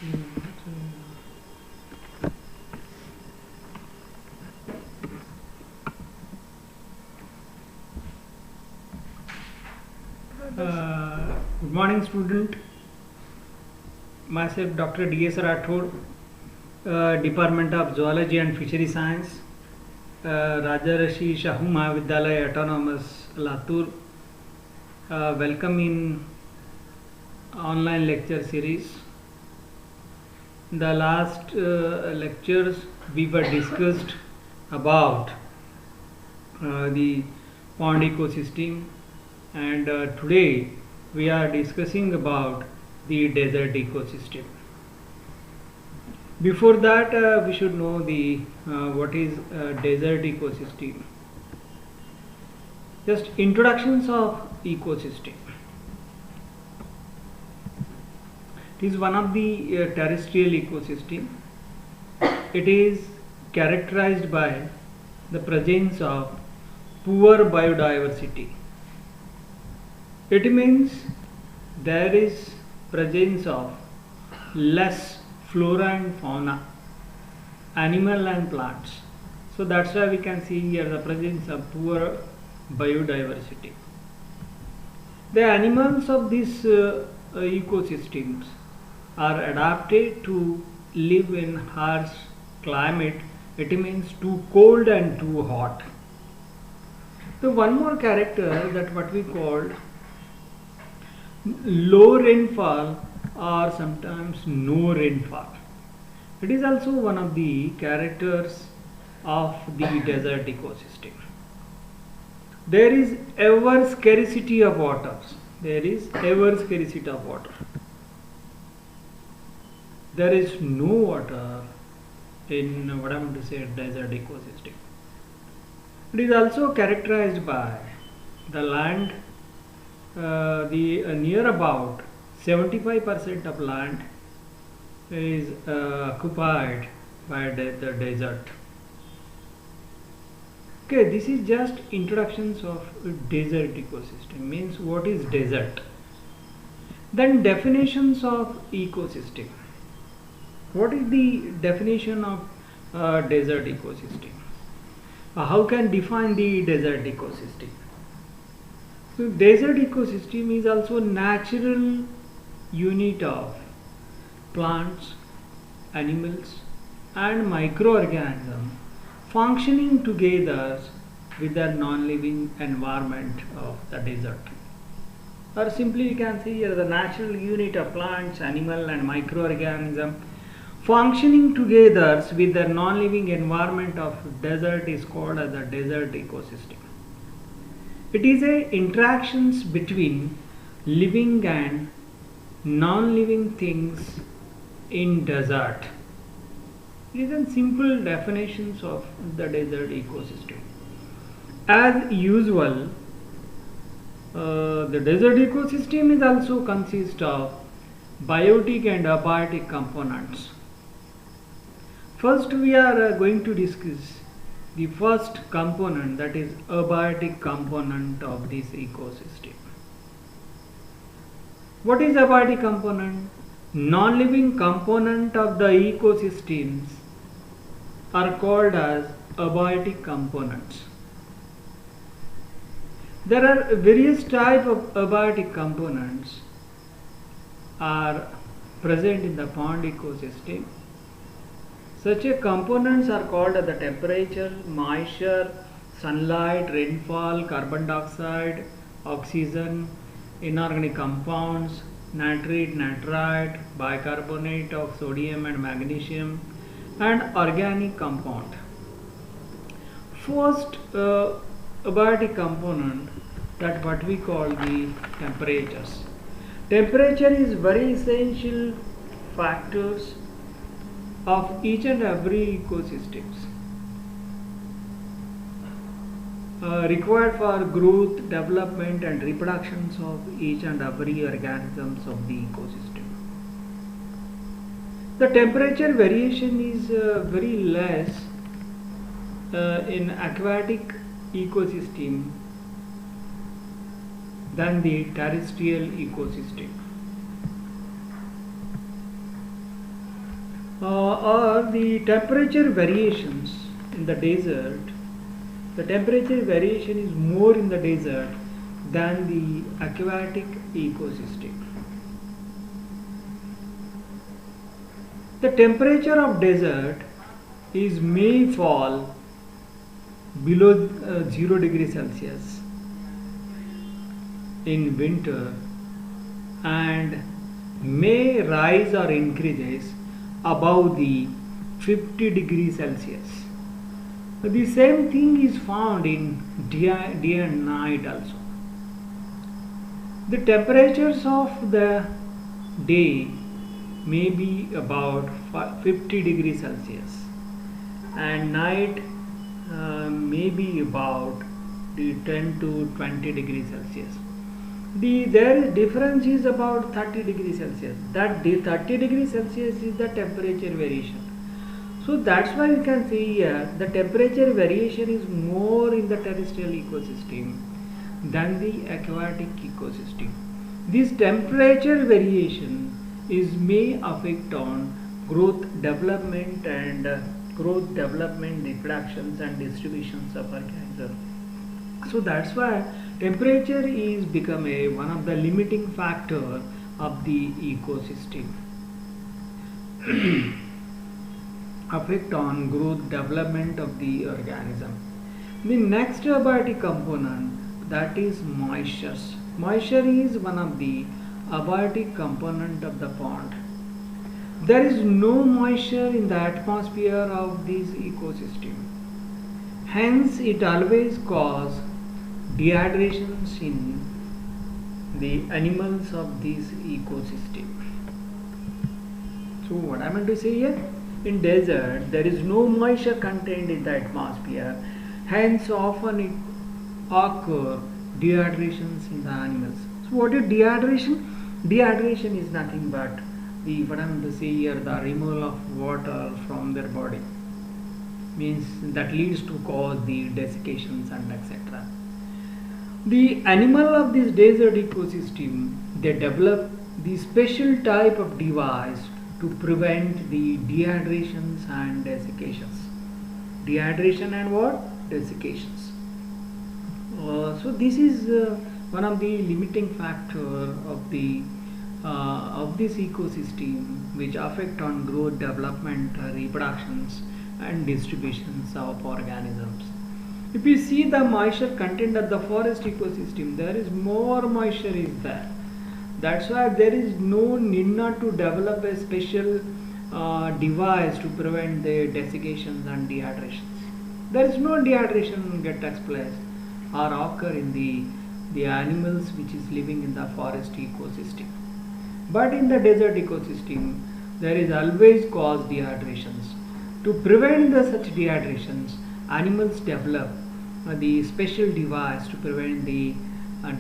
Good morning, student. Myself, Dr. D.S. Rathod, Department of Zoology and Fishery Science, Rajarshi Shahu Mahavidyalaya Autonomous, Latur. Welcome in online lecture series. In the last lectures, we were discussed about the pond ecosystem, and today we are discussing about the desert ecosystem. Before that, we should know the what is desert ecosystem. Just introductions of ecosystem. It is one of the terrestrial ecosystem. It is characterized by the presence of poor biodiversity. It means there is presence of less flora and fauna, animal and plants. So that's why we can see here the presence of poor biodiversity. The animals of these ecosystems are adapted to live in harsh climate. It means too cold and too hot. So one more character, that what we called low rainfall or sometimes no rainfall. It is also one of the characters of the desert ecosystem. There is ever scarcity of water. There is ever scarcity of water. There is no water in what I am to say desert ecosystem. It is also characterized by the land. Near about 75% of land is occupied by the desert. Okay, this is just introductions of desert ecosystem. Means what is desert? Then definitions of ecosystem. What is the definition of desert ecosystem? How can define the desert ecosystem? So desert ecosystem is also natural unit of plants, animals and microorganisms functioning together with the non-living environment of the desert. Or simply you can see here the natural unit of plants, animal and microorganism functioning together with the non-living environment of desert is called as the desert ecosystem. It is a interactions between living and non-living things in desert. It is a simple definitions of the desert ecosystem. As usual, the desert ecosystem is also consist of biotic and abiotic components. First, we are going to discuss the first component, that is abiotic component of this ecosystem. What is abiotic component? Non-living component of the ecosystems are called as abiotic components. There are various types of abiotic components are present in the pond ecosystem. Such a components are called as the temperature, moisture, sunlight, rainfall, carbon dioxide, oxygen, inorganic compounds, nitrate, nitrite, bicarbonate of sodium and magnesium, and organic compound. First abiotic component, that what we call the temperatures. Temperature is very essential factors of each and every ecosystems, required for growth, development and reproductions of each and every organisms of the ecosystem. The temperature variation is very less in aquatic ecosystem than the terrestrial ecosystem. or the temperature variations in the desert. The temperature variation is more in the desert than the aquatic ecosystem. The temperature of desert is may fall below 0 degrees Celsius in winter and may rise or increases above the 50 degrees Celsius. The same thing is found in day and night also. The temperatures of the day may be about 50 degrees Celsius and night may be about the 10 to 20 degrees Celsius. Their difference is about 30 degrees Celsius. That the 30 degrees Celsius is the temperature variation. So that's why we can see here the temperature variation is more in the terrestrial ecosystem than the aquatic ecosystem. This temperature variation is may affect on growth, development, reproductions and distributions of organisms. So that's why temperature is become one of the limiting factor of the ecosystem. Affect on growth, development of the organism. The next abiotic component, that is moisture. Moisture is one of the abiotic component of the pond. There is no moisture in the atmosphere of this ecosystem. Hence, it always causes dehydrations in the animals of this ecosystem. So, what I meant to say here? In desert, there is no moisture contained in the atmosphere. Hence, often it occur dehydrations in the animals. So, what is dehydration? Dehydration is nothing but the what I am to say here, the removal of water from their body, means that leads to cause the desiccations and etc. The animal of this desert ecosystem, they develop the special type of device to prevent the dehydrations and desiccations. Dehydration and what? Desiccations. So this is one of the limiting factor of this ecosystem, which affect on growth, development, reproductions and distributions of organisms. If you see the moisture content of the forest ecosystem, there is more moisture is there. That's why there is no need not to develop a special device to prevent the desiccations and dehydrations. There is no dehydration get takes place or occur in the animals which is living in the forest ecosystem. But in the desert ecosystem, there is always cause dehydrations. To prevent such dehydrations, animals develop the special device to prevent the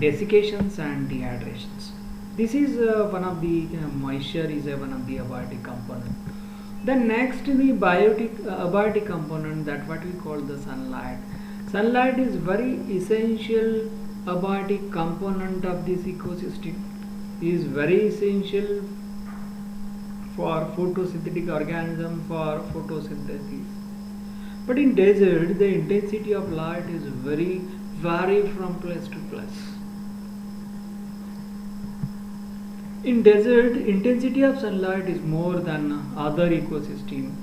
desiccations and dehydrations. This is one of the moisture is one of the abiotic component. Then next the abiotic component, that what we call the sunlight. Sunlight is very essential abiotic component of this ecosystem. Is very essential for photosynthetic organism, for photosynthesis. But in desert, the intensity of light is very vary from place to place. In desert, intensity of sunlight is more than other ecosystem.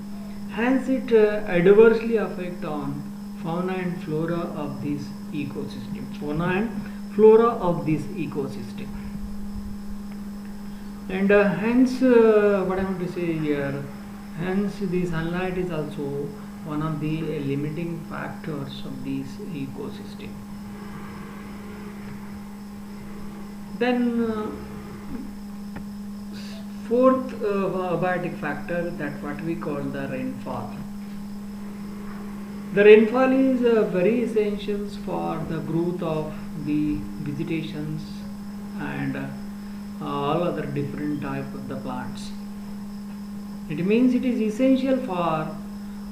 Hence, it adversely affect on fauna and flora of this ecosystem. Fauna and flora of this ecosystem. And hence, what I want to say here, hence the sunlight is also one of the limiting factors of this ecosystem. Then fourth abiotic factor, that what we call the rainfall. The rainfall is very essential for the growth of the vegetations and all other different type of the plants. It means it is essential for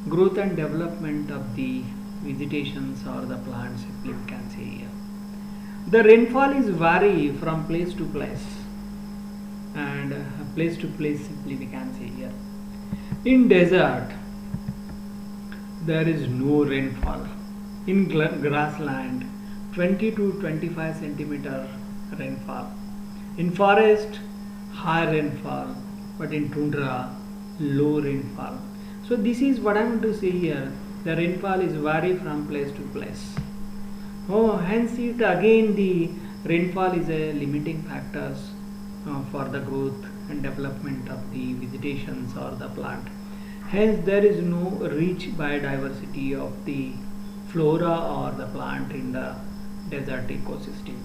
growth and development of the vegetations or the plants, if you can say here. The rainfall is vary from place to place, and place to place simply we can say here. In desert, there is no rainfall. In grassland, 20 to 25 centimeter rainfall. In forest, high rainfall, but in tundra, low rainfall. So this is what I want to say here. The rainfall is vary from place to place. Oh, hence it again the rainfall is a limiting factors for the growth and development of the vegetations or the plant. Hence there is no rich biodiversity of the flora or the plant in the desert ecosystem.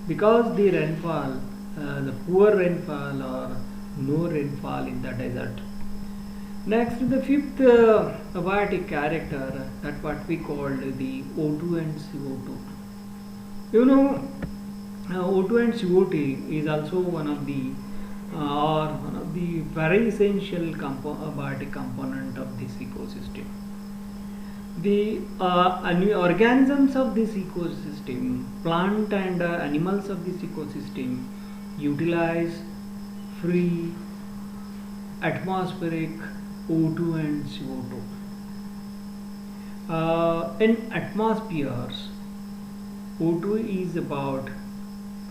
Because the rainfall, the poor rainfall or no rainfall in the desert. Next, the fifth abiotic character, that what we called the O2 and CO2. You know, O2 and CO2 is also one of the very essential abiotic component of this ecosystem. The organisms of this ecosystem, plant and animals of this ecosystem, utilize free atmospheric O2 and CO2. In atmospheres, O2 is about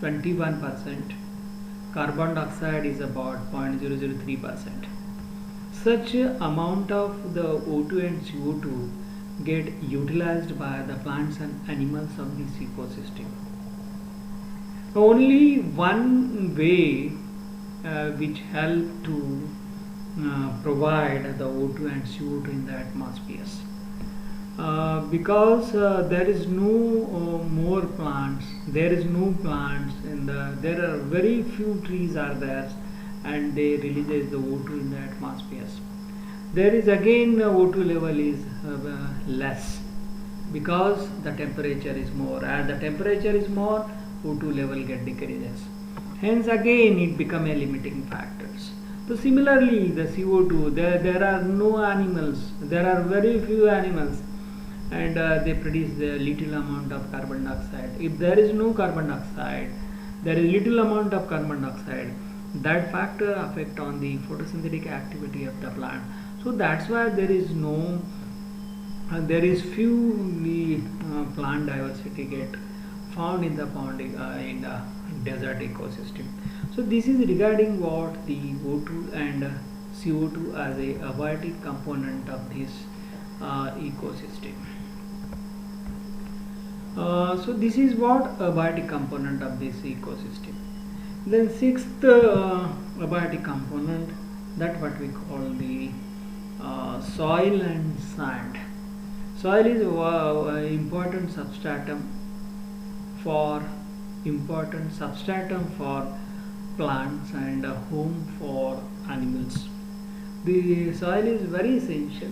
21%, carbon dioxide is about 0.003%. Such amount of the O2 and CO2 get utilized by the plants and animals of this ecosystem. Only one way which help to provide the O2 and CO2 in the atmospheres. Because there is no more plants, there is no plants there are very few trees are there, and they releases the O2 in the atmospheres. There is again O2 level is less because the temperature is more. As the temperature is more, O2 level get decreases. Hence again it become a limiting factors. So similarly the CO2, there are no animals, there are very few animals, and they produce the little amount of carbon dioxide. If there is no carbon dioxide, there is little amount of carbon dioxide, that factor affect on the photosynthetic activity of the plant. So that's why there is no there is few plant diversity get found in the in the desert ecosystem. So this is regarding what the O2 and CO2 as a abiotic component of this ecosystem. So this is what abiotic component of this ecosystem. Then sixth abiotic component, that what we call the soil and sand. Soil is important substratum for plants and a home for animals. The soil is very essential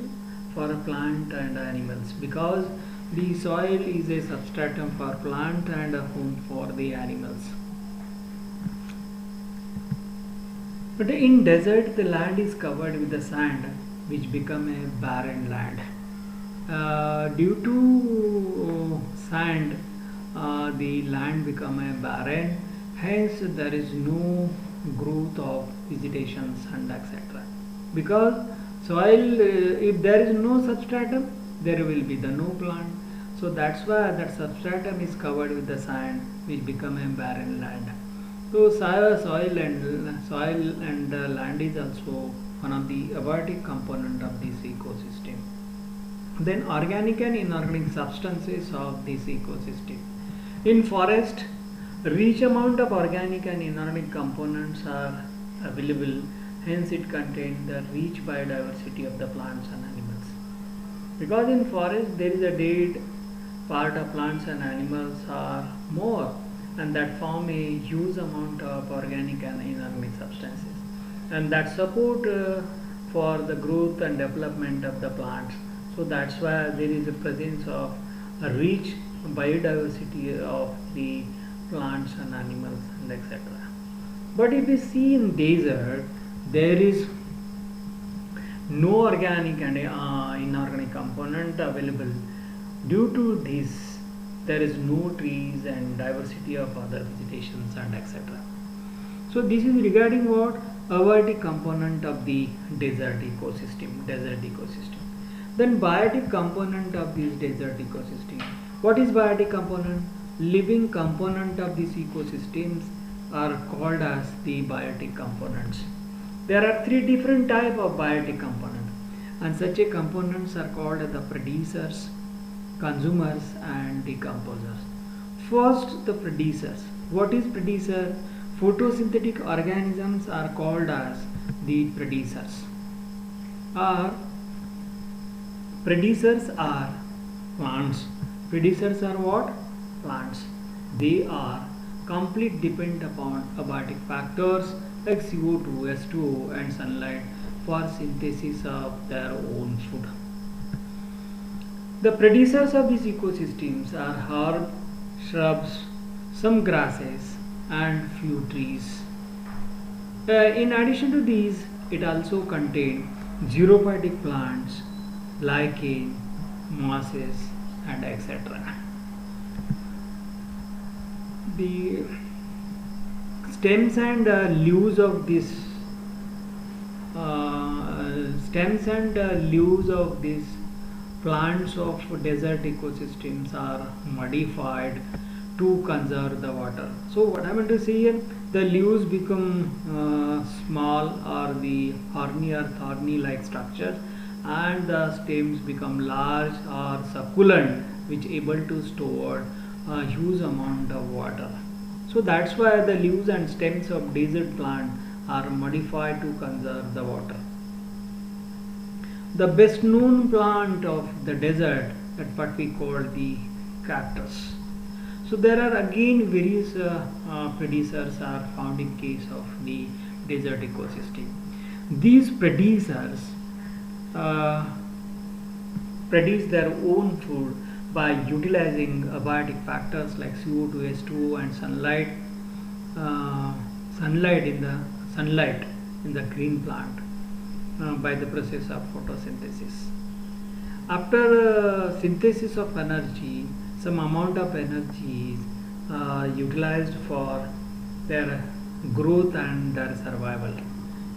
for a plant and animals because the soil is a substratum for plant and a home for the animals. But in desert, the land is covered with the sand, which become a barren land. Due to sand, the land become a barren. Hence, there is no growth of vegetations and etc. Because soil, if there is no substratum, there will be the no plant. So that's why that substratum is covered with the sand, which become a barren land. So soil and land is also one of the abiotic component of this ecosystem. Then organic and inorganic substances of this ecosystem. In forest, rich amount of organic and inorganic components are available. Hence it contains the rich biodiversity of the plants and animals. Because in forest there is a dead part of plants and animals are more, and that form a huge amount of organic and inorganic substances, and that support for the growth and development of the plants. So that's why there is a presence of a rich biodiversity of the plants and animals and etc. But if we see in desert, there is no organic and inorganic component available. Due to this, there is no trees and diversity of other vegetations and etc. So this is regarding what abiotic component of the desert ecosystem. Then biotic component of this desert ecosystem. What is biotic component? Living component of these ecosystems are called as the biotic components. There are three different type of biotic components, and such a components are called the producers, consumers and decomposers. First, the producers. What is producer? Photosynthetic organisms are called as the producers. Producers are plants. Producers are what? Plants. They are complete depend upon abiotic factors like CO2, H2O and sunlight for synthesis of their own food. The producers of these ecosystems are herb, shrubs, some grasses and few trees. In addition to these, it also contains xerophytic plants, lichen, mosses and etc. The stems and leaves of this plants of desert ecosystems are modified to conserve the water. So what I want to say here, the leaves become small or the horny or thorny like structures, and the stems become large or succulent, which able to store a huge amount of water. So that's why the leaves and stems of desert plant are modified to conserve the water. The best known plant of the desert, that what we call the cactus. So there are again various producers are found in case of the desert ecosystem. These producers produce their own food by utilizing abiotic factors like CO2, H2O and sunlight in the green plant by the process of photosynthesis. After synthesis of energy, some amount of energy is utilized for their growth and their survival,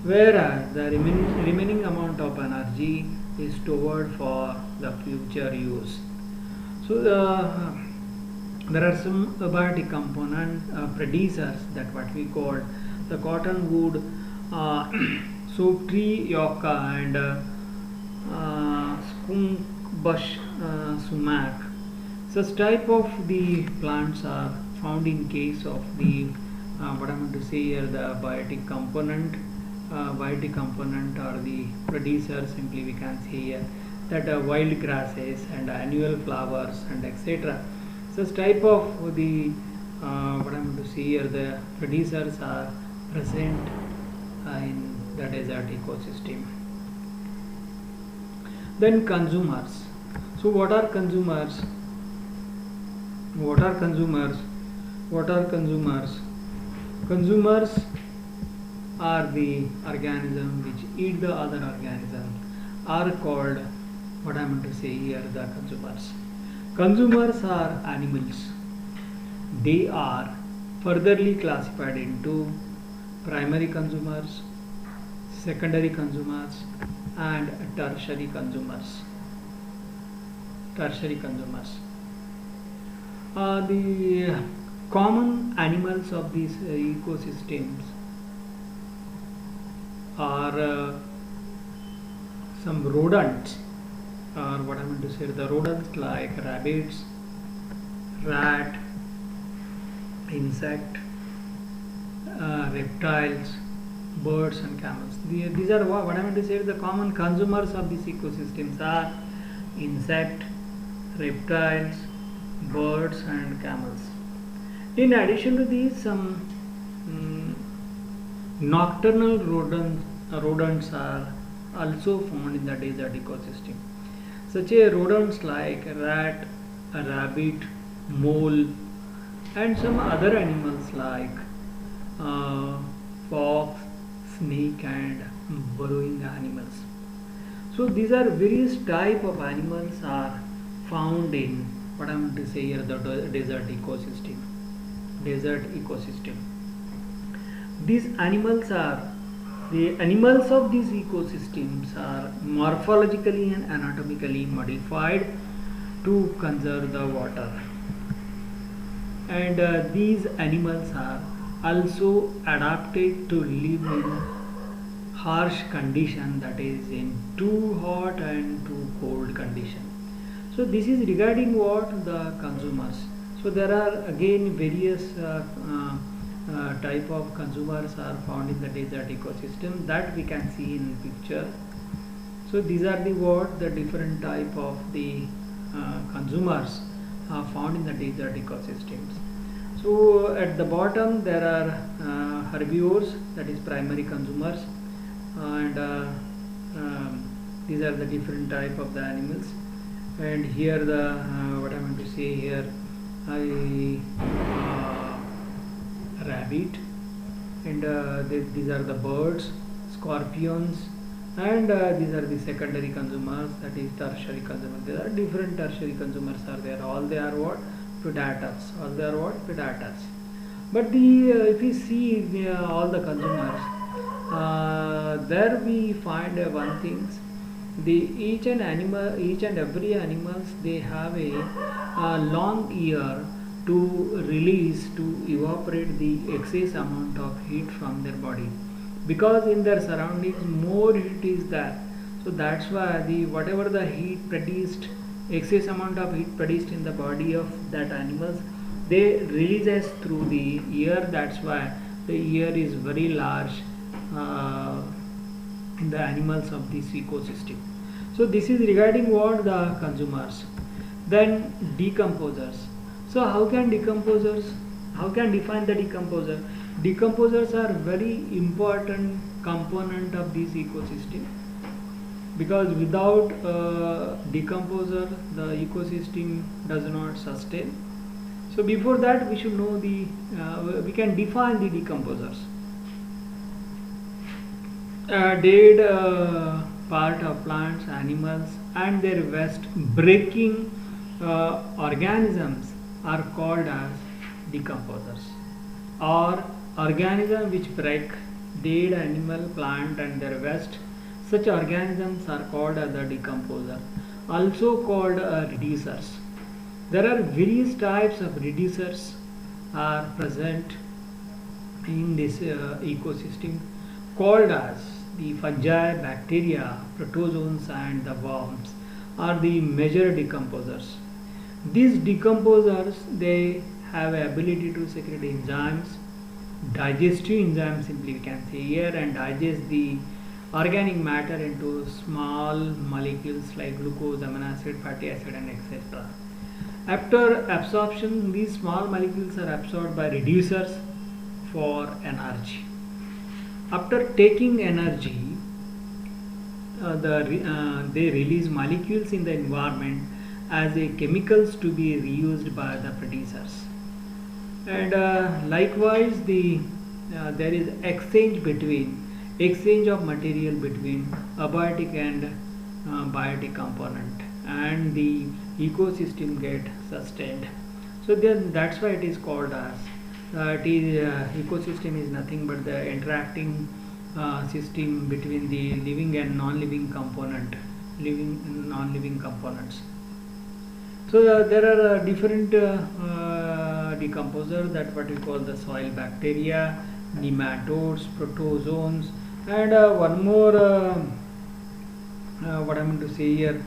whereas the remaining amount of energy is stored for the future use. So there are some abiotic component producers, that what we call the cottonwood, soap tree yucca and skunk bush sumac. Such type of the plants are found in case of the what I am going to say here, the biotic component or the producer. Simply we can say here that wild grasses and annual flowers and etc. Such type of the what I am going to say here, the producers are present in the desert ecosystem. Then consumers. So what are consumers? Consumers are the organisms which eat the other organisms, are called, what I am going to say here, the consumers. Consumers are animals. They are furtherly classified into primary consumers, secondary consumers and tertiary consumers. The common animals of these ecosystems are some rodents, or what I am going to say, the rodents like rabbits, rat, insect, reptiles, birds and camels. These are what I am going to say, the common consumers of these ecosystems are insect, reptiles, birds and camels. In addition to these, some nocturnal rodents are also found in the desert ecosystem. Such a rodents like rat, a rabbit, mole and some other animals like fox, snake and burrowing animals. So these are various type of animals are found in what I am going to say here, the desert ecosystem. These animals are The animals of these ecosystems are morphologically and anatomically modified to conserve the water, and these animals are also adapted to live in harsh condition, that is in too hot and too cold condition. So this is regarding what the consumers. So there are again various type of consumers are found in the desert ecosystem that we can see in picture. So these are the what the different type of the consumers are found in the desert ecosystems. So at the bottom there are herbivores, that is primary consumers, and these are the different type of the animals. And here the what I want to say here, rabbit, and these are the birds, scorpions, and these are the secondary consumers, that is tertiary consumers. There are different tertiary consumers are there. All they are what? Predators. All they are what? Predators. But the if we see all the consumers, there we find one things. Each and every animals, they have a long ear to release, to evaporate the excess amount of heat from their body, because in their surroundings more heat is there. So that's why the whatever the heat produced, excess amount of heat produced in the body of that animals, they releases through the ear. That's why the ear is very large in the animals of this ecosystem. So this is regarding what the consumers. Then decomposers. So how can define the decomposer? Decomposers are very important component of this ecosystem, because without decomposer the ecosystem does not sustain. So before that we should know we can define the decomposers. Dead part of plants, animals, and their waste breaking organisms are called as decomposers, or organisms which break dead animal, plant, and their waste. Such organisms are called as a decomposer, also called reducers. There are various types of reducers are present in this ecosystem, called as the fungi, bacteria, protozoans, and the worms are the major decomposers. These decomposers, they have ability to secrete enzymes, digestive enzymes simply we can say here, and digest the organic matter into small molecules like glucose, amino acid, fatty acid, and etc. After absorption, these small molecules are absorbed by reducers for energy. After taking energy, they release molecules in the environment as a chemicals to be reused by the producers. And likewise, there is exchange of material between abiotic and biotic component, and the ecosystem get sustained. So then that's why it is called as ecosystem is nothing but the interacting system between the living and non-living component, living and non-living components. So there are different decomposers, that what we call the soil bacteria, nematodes, protozoans, and one more what I mean to say here,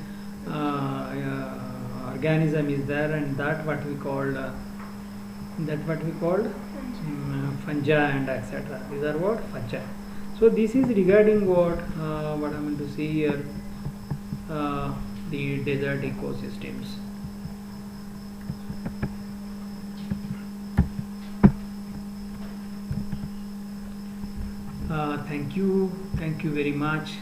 organism is there, and that what we called fungi and etc. These are what? Fungi. So this is regarding what I mean to say here, the desert ecosystems. Thank you very much.